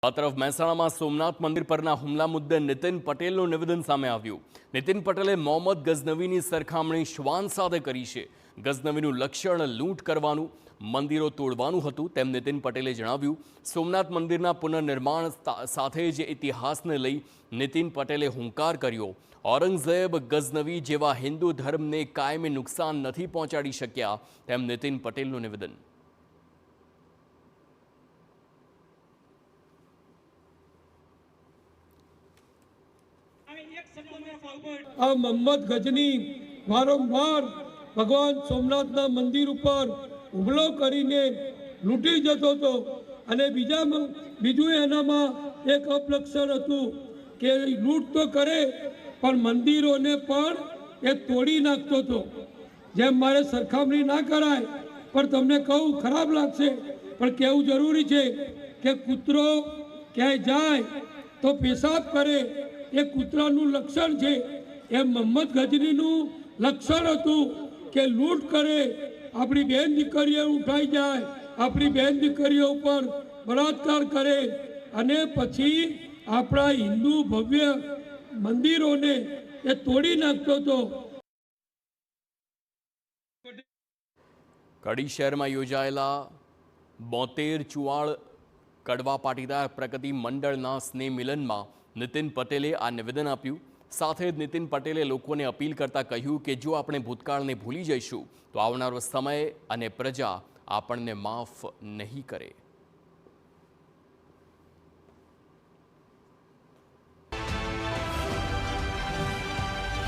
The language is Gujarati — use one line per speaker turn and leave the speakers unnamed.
આ તરફ મહેસાણામાં સોમનાથ મંદિર પરના હુમલા મુદ્દે નીતિન પટેલનું નિવેદન સામે આવ્યું। નીતિન પટેલે મોહમ્મદ ગઝનવીની સરખામણી શ્વાન સાથે કરી છે। ગઝનવીનું લક્ષણ લૂંટ કરવાનું, મંદિરો તોડવાનું હતું તેમ નીતિન પટેલે જણાવ્યું। સોમનાથ મંદિરના પુનર્નિર્માણ સાથે જ ઇતિહાસને લઈ નીતિન પટેલે હુંકાર કર્યો। ઔરંગઝેબ ગઝનવી જેવા હિન્દુ ધર્મને કાયમી નુકસાન નથી પહોંચાડી શક્યા તેમ નીતિન પટેલનું નિવેદન।
આ મોહમ્મદ ગઝની વારંવાર ભગવાન સોમનાથના મંદિર ઉપર હુમલો કરીને લૂંટી જતો હતો અને બીજું એનામાં એક અપલક્ષણ હતું કે લૂંટ તો કરે પણ મંદિરોને પણ એ તોડી નાખતો હતો। જેમ મારે સરખામણી ના કરાય પણ તમને કહું ખરાબ લાગશે પણ કહેવું જરૂરી છે કે કૂતરો ક્યાંય જાય તો પેશાબ કરે એ કૂતરાનું લક્ષણ છે। એ મોહમ્મદ ગઝનીનું લક્ષણ હતું કે લૂંટ કરે, આપણી બહેન દીકરીઓ ઉઠાઈ જાય, આપણી બહેન દીકરીઓ ઉપર બળાત્કાર કરે અને પછી આપણા હિન્દુ ભવ્ય મંદિરોને એ તોડી નાખતો હતો।
કડી શહેરમાં યોજાયેલા 72 ચુવાડ કડવા પાટીદાર પ્રગતિ મંડળના સ્નેહ મિલનમાં નીતિન પટેલે આ નિવેદન આપ્યું। સાથે જ નીતિન પટેલે લોકોને અપીલ કરતા કહ્યું કે જો આપણે ભૂતકાળને ભૂલી જઈશું તો આવનારો સમય અને પ્રજા આપણને માફ નહીં કરે।